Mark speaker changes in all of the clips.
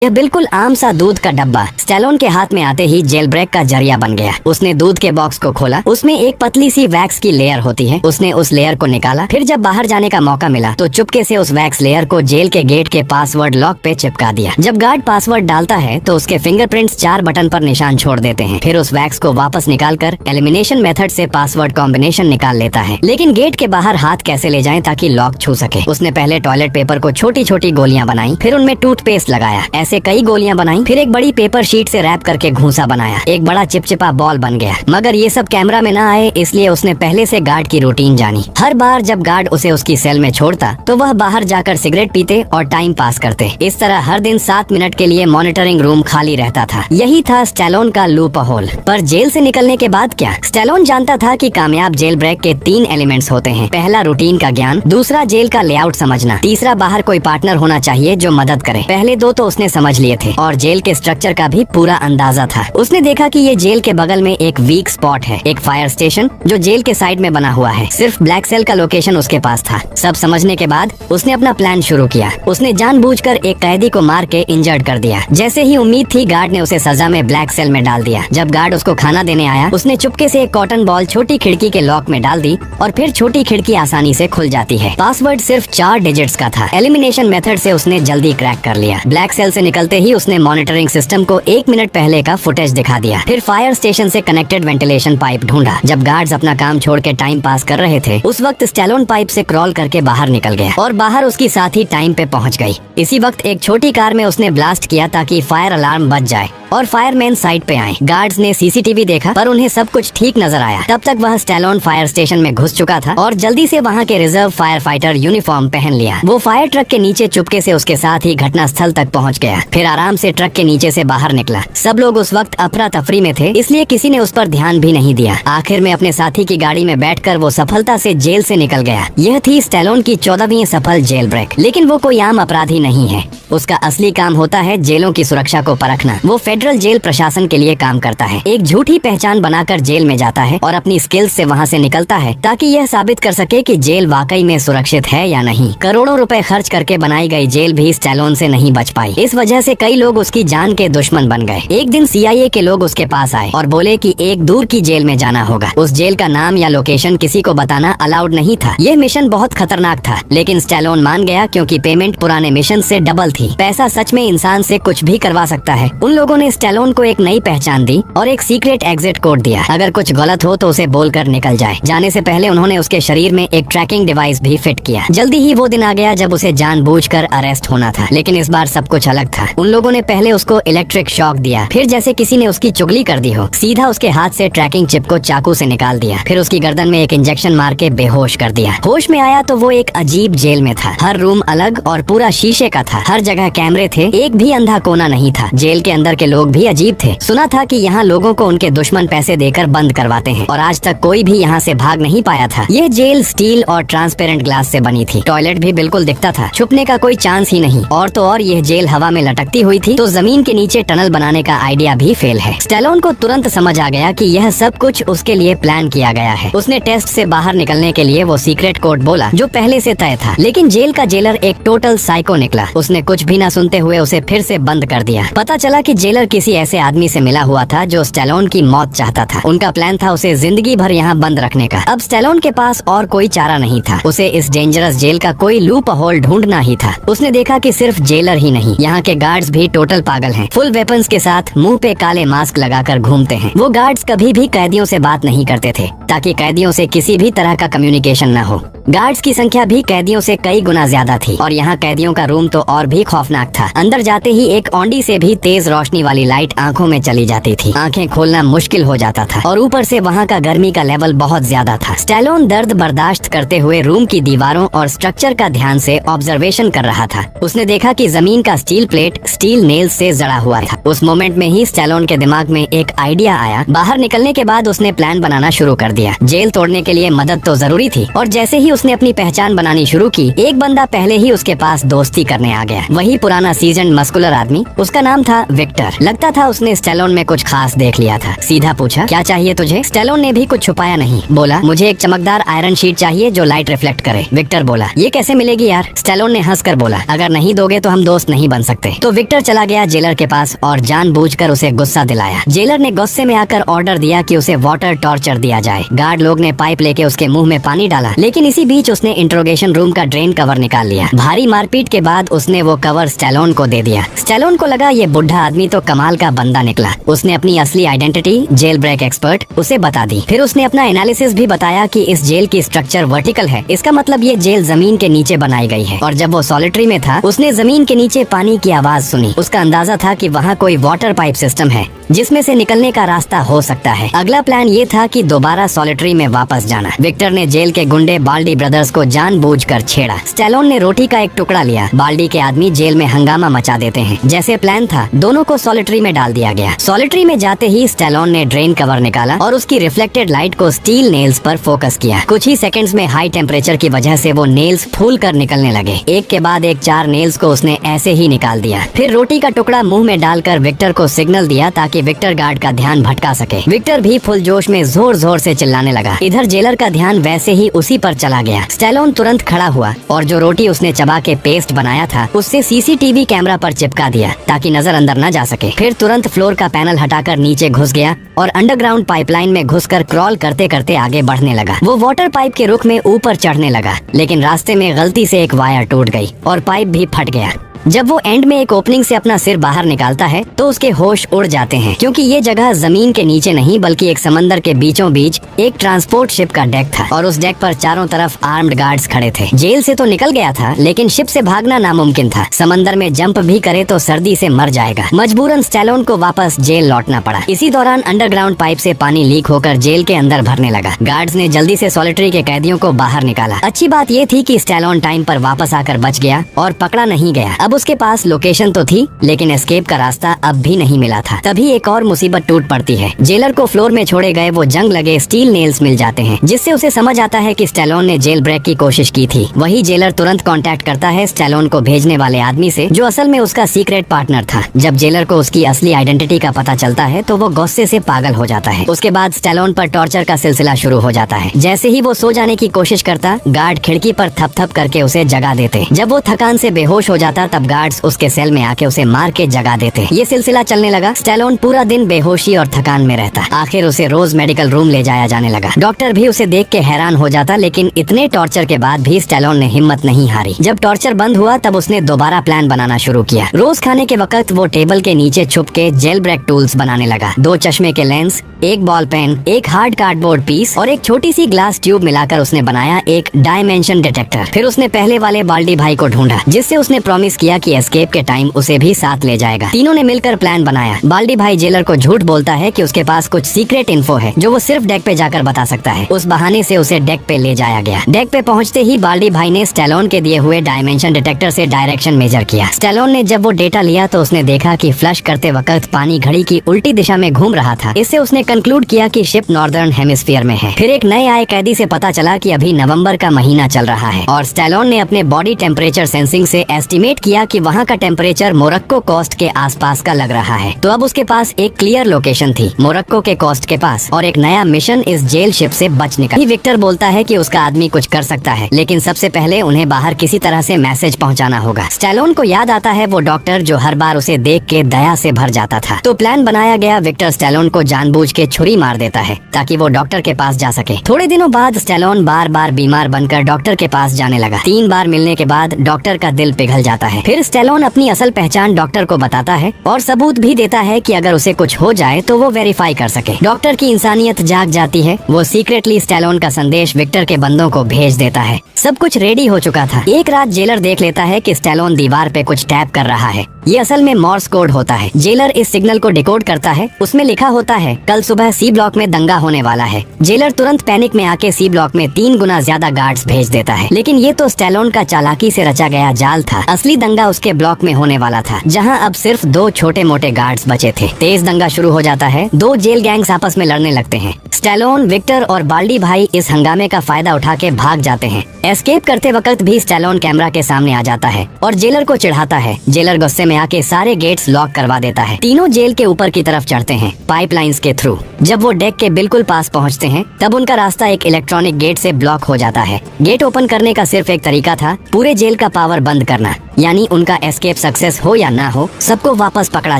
Speaker 1: यह बिल्कुल आम सा दूध का डब्बा स्टैलोन के हाथ में आते ही जेल ब्रेक का जरिया बन गया। उसने दूध के बॉक्स को खोला, उसमें एक पतली सी वैक्स की लेयर होती है। उसने उस लेयर को निकाला, फिर जब बाहर जाने का मौका मिला तो चुपके से उस वैक्स लेयर को जेल के गेट के पासवर्ड लॉक पे चिपका दिया। जब गार्ड पासवर्ड डालता है तो उसके फिंगरप्रिंट्स 4 बटन पर निशान छोड़ देते हैं। फिर उस वैक्स को वापस निकालकर एलिमिनेशन मेथड से पासवर्ड कॉम्बिनेशन निकाल लेता है। लेकिन गेट के बाहर हाथ कैसे ले जाएं ताकि लॉक छू सके। उसने पहले टॉयलेट पेपर को छोटी छोटी गोलियां बनाई, फिर उनमें टूथपेस्ट लगाया, ऐसे कई गोलियां बनाई, फिर एक बड़ी पेपर शीट से रैप करके घूंसा बनाया। एक बड़ा चिपचिपा बॉल बन गया। मगर ये सब कैमरा में ना आए इसलिए उसने पहले से गार्ड की रूटीन जानी। हर बार जब गार्ड उसे उसकी सेल में छोड़ता तो वह बाहर जाकर सिगरेट पीते और टाइम पास करते। इस तरह हर दिन 7 मिनट के लिए मॉनिटरिंग रूम खाली रहता था। यही था स्टैलोन का लूप होल। पर जेल से निकलने के बाद क्या? स्टैलोन जानता था कि कामयाब जेल ब्रेक के 3 एलिमेंट्स होते हैं। पहला रूटीन का ज्ञान, दूसरा जेल का लेआउट समझना, तीसरा बाहर कोई पार्टनर होना चाहिए जो मदद करे। पहले 2 तो उसने समझ लिए थे और जेल के स्ट्रक्चर का भी पूरा अंदाजा था। उसने देखा कि ये जेल के बगल में एक वीक स्पॉट है, एक फायर स्टेशन जो जेल के साइड में बना हुआ है। सिर्फ ब्लैक सेल का लोकेशन उसके पास था। सब समझने के बाद उसने अपना प्लान शुरू किया। उसने जानबूझकर एक कैदी को मार के इंजर्ड कर दिया। जैसे ही उम्मीद थी गार्ड ने उसे सजा में ब्लैक सेल में डाल दिया। जब गार्ड उसको खाना देने आया उसने चुपके से एक कॉटन बॉल छोटी खिड़की के लॉक में डाल दी और फिर छोटी खिड़की आसानी से खुल जाती है। पासवर्ड सिर्फ 4 डिजिट्स का था। एलिमिनेशन मेथड से उसने जल्दी क्रैक कर लिया। ब्लैक सेल से निकलते ही उसने मॉनिटरिंग सिस्टम को 1 मिनट पहले का फुटेज दिखा दिया। फिर फायर स्टेशन से कनेक्टेड वेंटिलेशन पाइप ढूंढा। जब गार्ड्स अपना काम छोड़ के टाइम पास कर रहे थे उस वक्त स्टैलोन पाइप से क्रॉल करके बाहर निकल गया और बाहर उसकी साथी टाइम पे पहुंच गई। इसी वक्त एक छोटी कार में उसने ब्लास्ट किया ताकि फायर अलार्म बज जाए और फायरमैन साइड पे आए। गार्ड्स ने सीसीटीवी देखा पर उन्हें सब कुछ ठीक नजर आया। तब तक वह स्टैलोन फायर स्टेशन में घुस चुका था और जल्दी से वहाँ के रिजर्व फायर फाइटर यूनिफॉर्म पहन लिया। वो फायर ट्रक के नीचे चुपके से उसके साथ ही घटना स्थल तक पहुँच गया। फिर आराम से ट्रक के नीचे से बाहर निकला। सब लोग उस वक्त अफरा तफरी में थे इसलिए किसी ने उस पर ध्यान भी नहीं दिया। आखिर में अपने साथी की गाड़ी में बैठकर वो सफलता से जेल से निकल गया। यह थी स्टैलोन की 14वीं सफल जेल ब्रेक। लेकिन वो कोई आम अपराधी नहीं है। उसका असली काम होता है जेलों की सुरक्षा को परखना। वो फेडरल जेल प्रशासन के लिए काम करता है। एक झूठी पहचान बनाकर जेल में जाता है और अपनी स्किल्स से वहाँ से निकलता है ताकि यह साबित कर सके कि जेल वाकई में सुरक्षित है या नहीं। करोड़ों रुपए खर्च करके बनाई गई जेल भी स्टैलोन से नहीं बच पाई। इस वजह से कई लोग उसकी जान के दुश्मन बन गए। एक दिन CIA के लोग उसके पास आए और बोले कि एक दूर की जेल में जाना होगा। उस जेल का नाम या लोकेशन किसी को बताना अलाउड नहीं था। यह मिशन बहुत खतरनाक था लेकिन स्टैलोन मान गया क्योंकि पेमेंट पुराने मिशन से डबल थी। पैसा सच में इंसान से कुछ भी करवा सकता है। उन लोगों ने स्टैलोन को एक नई पहचान दी और एक सीक्रेट एग्जिट कोड दिया। अगर कुछ गलत हो तो उसे बोलकर निकल जाए। जाने से पहले उन्होंने उसके शरीर में एक ट्रैकिंग डिवाइस भी फिट किया। जल्दी ही वो दिन आ गया जब उसे जानबूझकर अरेस्ट होना था। लेकिन इस बार सब कुछ अलग था। उन लोगों ने पहले उसको इलेक्ट्रिक शॉक दिया, फिर जैसे किसी ने उसकी चुगली कर दी हो सीधा उसके हाथ से ट्रैकिंग चिप को चाकू से निकाल दिया। फिर उसकी गर्दन में एक इंजेक्शन मार के बेहोश कर दिया। होश में आया तो वो एक अजीब जेल में था। हर रूम अलग और पूरा शीशे का था। हर जगह कैमरे थे, एक भी अंधा कोना नहीं था। जेल के अंदर के लोग भी अजीब थे। सुना था कि यहाँ लोगों को उनके दुश्मन पैसे देकर बंद करवाते हैं और आज तक कोई भी यहाँ से भाग नहीं पाया था। यह जेल स्टील और ट्रांसपेरेंट ग्लास से बनी थी। टॉयलेट भी बिल्कुल दिखता था, छुपने का कोई चांस ही नहीं। और तो और यह जेल हवा में लटकती हुई थी तो जमीन के नीचे टनल बनाने का आइडिया भी फेल है। स्टैलोन को तुरंत समझ आ गया कि यह सब कुछ उसके लिए प्लान किया गया है। उसने टेस्ट से बाहर निकलने के लिए वो सीक्रेट कोड बोला जो पहले से तय था। लेकिन जेल का जेलर एक टोटल साइको निकला। उसने कुछ भी न सुनते हुए उसे फिर से बंद कर दिया। पता चला कि जेलर किसी ऐसे आदमी से मिला हुआ था जो स्टैलोन की मौत चाहता था। उनका प्लान था उसे जिंदगी भर यहाँ बंद रखने का। अब स्टैलोन के पास और कोई चारा नहीं था। उसे इस डेंजरस जेल का कोई लूप होल ढूंढना ही था। उसने देखा कि सिर्फ जेलर ही नहीं, यहाँ के गार्ड्स भी टोटल पागल हैं। फुल वेपन्स के साथ मुंह पे काले मास्क लगाकर घूमते हैं। वो गार्ड्स कभी भी कैदियों से बात नहीं करते थे ताकि कैदियों से किसी भी तरह का कम्युनिकेशन न हो। गार्ड्स की संख्या भी कैदियों से कई गुना ज्यादा थी और यहाँ कैदियों का रूम तो और भी खौफनाक था। अंदर जाते ही एक औंडी से भी तेज रोशनी वाली लाइट आंखों में चली जाती थी। आंखें खोलना मुश्किल हो जाता था और ऊपर से वहाँ का गर्मी का लेवल बहुत ज्यादा था। स्टैलोन दर्द बर्दाश्त करते हुए रूम की दीवारों और स्ट्रक्चर का ध्यान से ऑब्जर्वेशन कर रहा था। उसने देखा कि जमीन का स्टील प्लेट स्टील नेल्स से जड़ा हुआ था। उस मोमेंट में ही स्टैलोन के दिमाग में एक आइडिया आया। बाहर निकलने के बाद उसने प्लान बनाना शुरू कर दिया। जेल तोड़ने के लिए मदद तो जरूरी थी और जैसे ही उसने अपनी पहचान बनानी शुरू की एक बंदा पहले ही उसके पास दोस्ती करने आ गया। वही पुराना सीजन मस्कुलर आदमी। उसका नाम था विक्टर। लगता था उसने स्टैलोन में कुछ खास देख लिया था। सीधा पूछा, क्या चाहिए तुझे? स्टैलोन ने भी कुछ छुपाया नहीं। बोला, मुझे एक चमकदार आयरन शीट चाहिए जो लाइट रिफ्लेक्ट करे। विक्टर बोला, ये कैसे मिलेगी यार? स्टैलोन ने हंसकर बोला, अगर नहीं दोगे तो हम दोस्त नहीं बन सकते। तो विक्टर चला गया जेलर के पास और जानबूझकर उसे गुस्सा दिलाया। जेलर ने गुस्से में आकर ऑर्डर दिया कि उसे वाटर टॉर्चर दिया जाए। गार्ड लोग ने पाइप लेके उसके मुंह में पानी डाला, लेकिन इसी बीच उसने इंट्रोगेशन रूम का ड्रेन कवर निकाल लिया। भारी मारपीट के बाद उसने वो कवर स्टैलोन को दे दिया। स्टैलोन को लगा ये बुढ़ा आदमी तो कमाल का बंदा निकला। उसने अपनी असली आइडेंटिटी, जेल ब्रेक एक्सपर्ट, उसे बता दी। फिर उसने अपना एनालिसिस भी बताया कि इस जेल की स्ट्रक्चर वर्टिकल है, इसका मतलब ये जेल जमीन के नीचे बनाई गई है। और जब वो सॉलिटरी में था उसने जमीन के नीचे पानी की आवाज सुनी। उसका अंदाजा था कि वहाँ कोई वाटर पाइप सिस्टम है जिसमें से निकलने का रास्ता हो सकता है। अगला प्लान ये था कि दोबारा सॉलिटरी में वापस जाना। विक्टर ने जेल के गुंडे बाल्डी ब्रदर्स को जानबूझकर छेड़ा। स्टैलोन ने रोटी का एक टुकड़ा लिया। बाल्डी के आदमी जेल में हंगामा मचा देते हैं। जैसे प्लान था दोनों को सॉलिटरी में डाल दिया गया। सॉलिटरी में जाते ही स्टैलोन ने ड्रेन कवर निकाला और उसकी रिफ्लेक्टेड लाइट को स्टील नेल्स पर फोकस किया। कुछ ही सेकंड्स में हाई टेम्परेचर की वजह से वो नेल्स फूल कर निकलने लगे। एक के बाद एक 4 नेल्स को उसने ऐसे ही निकाल दिया। फिर रोटी का टुकड़ा मुंह में डालकर विक्टर को सिग्नल दिया ताकि विक्टर गार्ड का ध्यान भटका सके। विक्टर भी फुल जोश में जोर जोर से चिल्लाने लगा। इधर जेलर का ध्यान वैसे ही उसी पर चला गया। स्टैलोन तुरंत खड़ा हुआ और जो रोटी उसने चबा के पेस्ट बनाया था उससे सीसीटीवी कैमरा पर चिपका दिया ताकि नजर अंदर न जा सके। फिर तुरंत फ्लोर का पैनल हटाकर नीचे घुस गया और अंडरग्राउंड पाइपलाइन में घुसकर क्रॉल करते करते आगे बढ़ने लगा। वो वाटर पाइप के रुख में ऊपर चढ़ने लगा, लेकिन रास्ते में गलती से एक वायर टूट गई और पाइप भी फट गया। जब वो एंड में एक ओपनिंग से अपना सिर बाहर निकालता है तो उसके होश उड़ जाते हैं, क्योंकि ये जगह जमीन के नीचे नहीं बल्कि एक समंदर के बीचों बीच एक ट्रांसपोर्ट शिप का डेक था और उस डेक पर चारों तरफ आर्म्ड गार्ड्स खड़े थे। जेल से तो निकल गया था, लेकिन शिप से भागना नामुमकिन था। समंदर में जंप भी करे तो सर्दी से मर जाएगा। मजबूरन स्टैलोन को वापस जेल लौटना पड़ा। इसी दौरान अंडरग्राउंड पाइप से पानी लीक होकर जेल के अंदर भरने लगा। गार्ड्स ने जल्दी से सॉलिटरी के कैदियों को बाहर निकाला। अच्छी बात ये थी कि स्टैलोन टाइम पर वापस आकर बच गया और पकड़ा नहीं गया। अब उसके पास लोकेशन तो थी, लेकिन एस्केप का रास्ता अब भी नहीं मिला था। तभी एक और मुसीबत टूट पड़ती है। जेलर को फ्लोर में छोड़े गए वो जंग लगे स्टील नेल्स मिल जाते हैं, जिससे उसे समझ आता है कि स्टैलोन ने जेल ब्रेक की कोशिश की थी। वही जेलर तुरंत कांटेक्ट करता है स्टैलोन को भेजने वाले आदमी से, जो असल में उसका सीक्रेट पार्टनर था। जब जेलर को उसकी असली आइडेंटिटी का पता चलता है तो वो गुस्से से पागल हो जाता है। उसके बाद स्टैलोन पर टॉर्चर का सिलसिला शुरू हो जाता है। जैसे ही वो सो जाने की कोशिश करता, गार्ड खिड़की पर थप थप करके उसे जगा देते। जब वो थकान से बेहोश हो जाता तब गार्ड्स उसके सेल में आके उसे मार के जगा देते। ये सिलसिला चलने लगा। स्टैलोन पूरा दिन बेहोशी और थकान में रहता। आखिर उसे रोज मेडिकल रूम ले जाया जाने लगा। डॉक्टर भी उसे देख के हैरान हो जाता, लेकिन इतने टॉर्चर के बाद भी स्टैलोन ने हिम्मत नहीं हारी। जब टॉर्चर बंद हुआ तब उसने दोबारा प्लान बनाना शुरू किया। रोज खाने के वक्त वो टेबल के नीचे छुप के जेल ब्रेक टूल्स बनाने लगा। 2 चश्मे के लेंस, एक बॉल पेन, एक हार्ड कार्डबोर्ड पीस और एक छोटी सी ग्लास ट्यूब मिलाकर उसने बनाया एक डायमेंशन डिटेक्टर। फिर उसने पहले वाले बाल्डी भाई को ढूंढा, जिससे उसने प्रॉमिस किया कि एस्केप के टाइम उसे भी साथ ले जाएगा। तीनों ने मिलकर प्लान बनाया। बाल्डी भाई जेलर को झूठ बोलता है कि उसके पास कुछ सीक्रेट इन्फो है जो वो सिर्फ डेक पे जाकर बता सकता है। उस बहाने से उसे डेक पे ले जाया गया। डेक पे पहुंचते ही बाल्डी भाई ने स्टैलोन के दिए हुए डायमेंशन डिटेक्टर से डायरेक्शन मेजर किया। स्टैलोन ने जब वो डेटा लिया तो उसने देखा कि फ्लश करते वक्त पानी घड़ी की उल्टी दिशा में घूम रहा था। इससे उसने कंक्लूड किया कि शिप नॉर्दर्न हेमिस्फीयर में है। फिर एक नए आए कैदी से पता चला कि अभी नवंबर का महीना चल रहा है और स्टैलोन ने अपने बॉडी टेम्परेचर सेंसिंग से एस्टिमेट किया कि वहाँ का टेम्परेचर मोरक्को कोस्ट के आसपास का लग रहा है। तो अब उसके पास एक क्लियर लोकेशन थी, मोरक्को के कोस्ट के पास, और एक नया मिशन इस जेल शिप से बचने का। विक्टर बोलता है कि उसका आदमी कुछ कर सकता है, लेकिन सबसे पहले उन्हें बाहर किसी तरह से मैसेज पहुंचाना होगा। स्टैलोन को याद आता है वो डॉक्टर जो हर बार उसे देख के दया से भर जाता था। तो प्लान बनाया गया। विक्टर स्टैलोन को जानबूझ के छुरी मार देता है ताकि वो डॉक्टर के पास जा सके। थोड़े दिनों बाद स्टैलोन बार बार बीमार बनकर डॉक्टर के पास जाने लगा। 3 बार मिलने के बाद डॉक्टर का दिल पिघल जाता है। फिर स्टैलोन अपनी असल पहचान डॉक्टर को बताता है और सबूत भी देता है कि अगर उसे कुछ हो जाए तो वो वेरीफाई कर सके। डॉक्टर की इंसानियत जाग जाती है। वो सीक्रेटली स्टैलोन का संदेश विक्टर के बंदों को भेज देता है। सब कुछ रेडी हो चुका था। एक रात जेलर देख लेता है कि स्टैलोन दीवार पे कुछ टैप कर रहा है। ये असल में मॉर्स कोड होता है। जेलर इस सिग्नल को डिकोड करता है। उसमें लिखा होता है कल सुबह सी ब्लॉक में दंगा होने वाला है। जेलर तुरंत पैनिक में आके सी ब्लॉक में 3 गुना ज्यादा गार्ड्स भेज देता है। लेकिन ये तो स्टैलोन का चालाकी से रचा गया जाल था। असली दंगा उसके ब्लॉक में होने वाला था, जहाँ अब सिर्फ 2 छोटे मोटे गार्ड्स बचे थे। तेज दंगा शुरू हो जाता है। 2 जेल गैंग्स आपस में लड़ने लगते हैं। स्टैलोन, विक्टर और बाल्डी भाई इस हंगामे का फायदा उठा के भाग जाते हैं। एस्केप करते वक्त भी स्टैलोन कैमरा के सामने आ जाता है और जेलर को चिढ़ाता है। जेलर गुस्से में आके सारे गेट्स लॉक करवा देता है। तीनों जेल के ऊपर की तरफ चढ़ते हैं पाइपलाइंस के थ्रू। जब वो डेक के बिल्कुल पास पहुंचते हैं तब उनका रास्ता एक इलेक्ट्रॉनिक गेट से ब्लॉक हो जाता है। गेट ओपन करने का सिर्फ एक तरीका था, पूरे जेल का पावर बंद करना, यानी उनका एस्केप सक्सेस हो या ना हो सबको वापस पकड़ा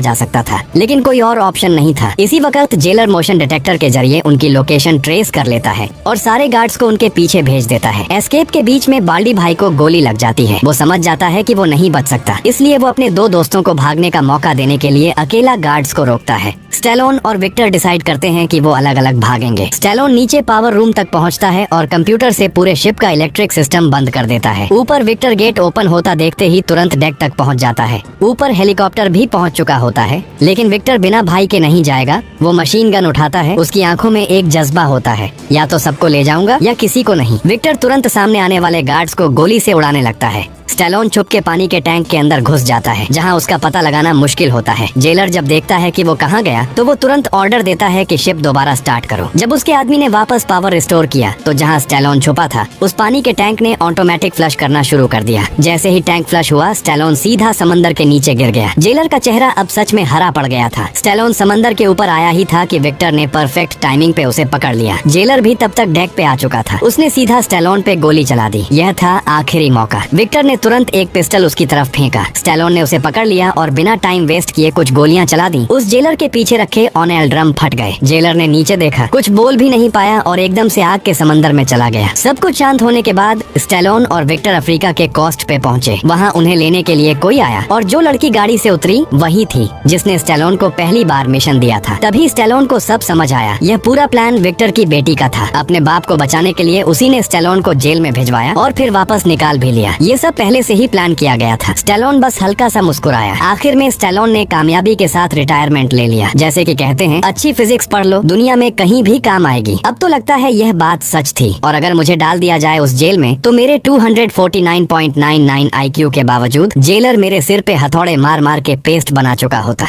Speaker 1: जा सकता था, लेकिन कोई और ऑप्शन नहीं था। इसी वक्त जेलर मोशन डिटेक्टर के जरिए उनकी लोकेशन ट्रेस कर लेता है और सारे गार्ड्स को उनके पीछे भेज देता है। एस्केप के बीच में बाल्डी भाई को गोली लग जाती है। वो समझ जाता है कि वो नहीं बच सकता, इसलिए वो अपने दो दोस्तों को भागने का मौका देने के लिए अकेला गार्ड्स को रोकता है। स्टैलोन और विक्टर डिसाइड करते हैं कि वो अलग अलग भागेंगे। स्टैलोन नीचे पावर रूम तक पहुंचता है और कंप्यूटर से पूरे शिप का इलेक्ट्रिक सिस्टम बंद कर देता है। ऊपर विक्टर गेट ओपन होता देखते ही तुरंत डेक तक पहुंच जाता है। ऊपर हेलीकॉप्टर भी पहुंच चुका होता है, लेकिन विक्टर बिना भाई के नहीं जाएगा। वो मशीन गन उठाता है। उसकी आंखों में एक जज्बा होता है, या तो सबको ले जाऊंगा या किसी को नहीं। विक्टर तुरंत सामने आने वाले गार्ड्स को गोली से उड़ाने लगता है। स्टैलोन छुप के पानी के टैंक के अंदर घुस जाता है, जहां उसका पता लगाना मुश्किल होता है। जेलर जब देखता है कि वो कहां गया तो वो तुरंत ऑर्डर देता है कि शिप दोबारा स्टार्ट करो। जब उसके आदमी ने वापस पावर रिस्टोर किया तो जहां स्टैलोन छुपा था उस पानी के टैंक ने ऑटोमेटिक फ्लश करना शुरू कर दिया। जैसे ही टैंक फ्लश हुआ स्टैलोन सीधा समंदर के नीचे गिर गया। जेलर का चेहरा अब सच में हरा पड़ गया था। स्टैलोन समंदर के ऊपर आया ही था कि विक्टर ने परफेक्ट टाइमिंग पे उसे पकड़ लिया। जेलर भी तब तक डेक पे आ चुका था। उसने सीधा स्टैलोन पे गोली चला दी। यह था आखिरी मौका। विक्टर ने तुरंत एक पिस्टल उसकी तरफ फेंका। स्टैलोन ने उसे पकड़ लिया और बिना टाइम वेस्ट किए कुछ गोलियां चला दी। उस जेलर के पीछे रखे ऑनेल ड्रम फट गए। जेलर ने नीचे देखा, कुछ बोल भी नहीं पाया और एकदम से आग के समंदर में चला गया। सब कुछ शांत होने के बाद स्टैलोन और विक्टर अफ्रीका के कोस्ट पे पहुंचे। वहां उन्हें लेने के लिए कोई आया और जो लड़की गाड़ी से उतरी वही थी जिसने स्टैलोन को पहली बार मिशन दिया था। तभी स्टैलोन को सब समझ आया। यह पूरा प्लान विक्टर की बेटी का था। अपने बाप को बचाने के लिए उसी ने स्टैलोन को जेल में भिजवाया और फिर वापस निकाल भी लिया। ये सब पहले से ही प्लान किया गया था। स्टैलोन बस हल्का सा मुस्कुराया। आखिर में स्टैलोन ने कामयाबी के साथ रिटायरमेंट ले लिया। जैसे कि कहते हैं, अच्छी फिजिक्स पढ़ लो, दुनिया में कहीं भी काम आएगी। अब तो लगता है यह बात सच थी और अगर मुझे डाल दिया जाए उस जेल में तो मेरे 249.99 IQ के बावजूद जेलर मेरे सिर पे हथौड़े मार मार के पेस्ट बना चुका होता।